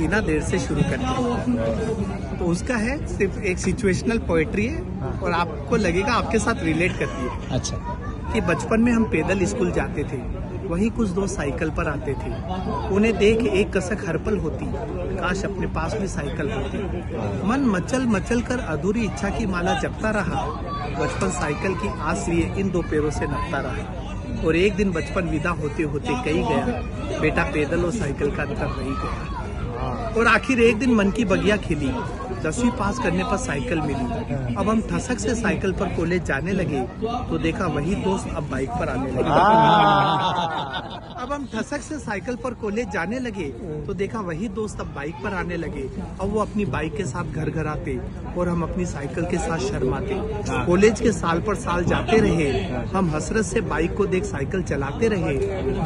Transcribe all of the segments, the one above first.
जीना देर से शुरू करते। तो उसका है सिर्फ एक सिचुएशनल पोएट्री है और आपको लगेगा आपके साथ रिलेट करती है। अच्छा। कि बचपन में हम पैदल स्कूल जाते थे, वहीं कुछ दोस्त साइकिल पर आते थे। उन्हें देख एक कसक हर पल होती, काश अपने पास भी साइकिल होती। मन मचल मचल कर अधूरी इच्छा की माला जपता रहा। बचपन साइकिल की आस लिए इन दो पैरों से नपता रहा। और एक दिन बचपन विदा होते होते कही गया, बेटा पैदल और साइकिल का अंतर रही गया। और आखिर एक दिन मन की बगिया खिली, 10वीं पास करने पर साइकिल मिली। अब हम ठसक से साइकिल पर कॉलेज जाने लगे तो देखा वही दोस्त अब बाइक पर आने लगे। अब हम ठसक से साइकिल पर कॉलेज जाने लगे तो देखा वही दोस्त अब बाइक पर आने लगे। अब वो अपनी बाइक के साथ घर घर आते और हम अपनी साइकिल के साथ शर्माते। कॉलेज के साल पर साल जाते रहे, हम हसरत से बाइक को देख साइकिल चलाते रहे।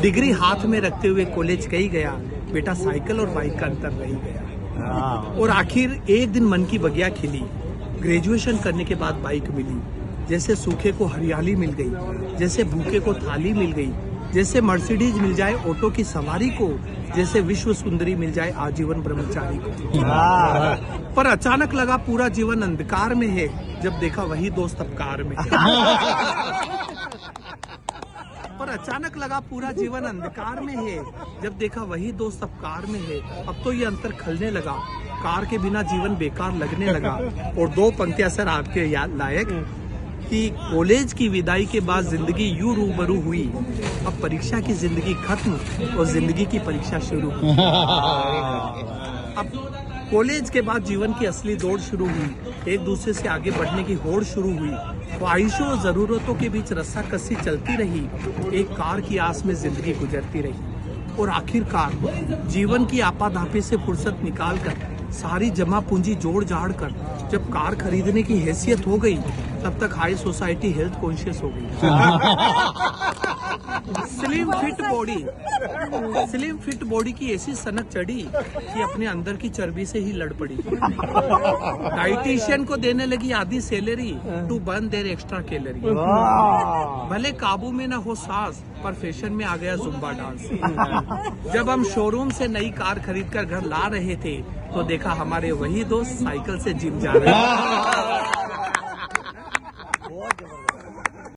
डिग्री हाथ में रखते हुए कॉलेज कही गया, बेटा साइकिल और बाइक का अंतर रही गया। और आखिर एक दिन मन की बगिया खिली, ग्रेजुएशन करने के बाद बाइक मिली। जैसे सूखे को हरियाली मिल गई, जैसे भूखे को थाली मिल गई, जैसे मर्सिडीज मिल जाए ऑटो की सवारी को, जैसे विश्व सुंदरी मिल जाए आजीवन ब्रह्मचारी को। पर अचानक लगा पूरा जीवन अंधकार में है, जब देखा वही दोस्त अब कार में। पर अचानक लगा पूरा जीवन अंधकार में है, जब देखा वही दोस्त अब कार में है। अब तो ये अंतर खलने लगा, कार के बिना जीवन बेकार लगने लगा। और दो पंक्तियां सर आपके याद लायक कि कॉलेज की विदाई के बाद जिंदगी यूं रूबरू हुई, अब परीक्षा की जिंदगी खत्म और जिंदगी की परीक्षा शुरू। अब कॉलेज के बाद जीवन की असली दौड़ शुरू हुई, एक दूसरे से आगे बढ़ने की होड़ शुरू हुई। ख्वाहिशों और जरूरतों के बीच रस्साकसी चलती रही, एक कार की आस में जिंदगी गुजरती रही। और आखिरकार जीवन की आपाधापी से फुर्सत निकालकर, सारी जमा पूंजी जोड़ जाड़ कर जब कार खरीदने की हैसियत हो गई, तब तक हाई सोसाइटी हेल्थ कॉन्शियस हो गई। स्लिम फिट बॉडी की ऐसी सनक चढ़ी कि अपने अंदर की चर्बी से ही लड़ पड़ी। डाइटिशियन को देने लगी आधी salary to burn their extra calorie. भले काबू में न हो सांस, पर फैशन में आ गया जुम्बा डांस। जब हम शोरूम से नई कार खरीद कर घर ला रहे थे तो देखा हमारे वही दोस्त साइकिल से जिम जा रहे हैं।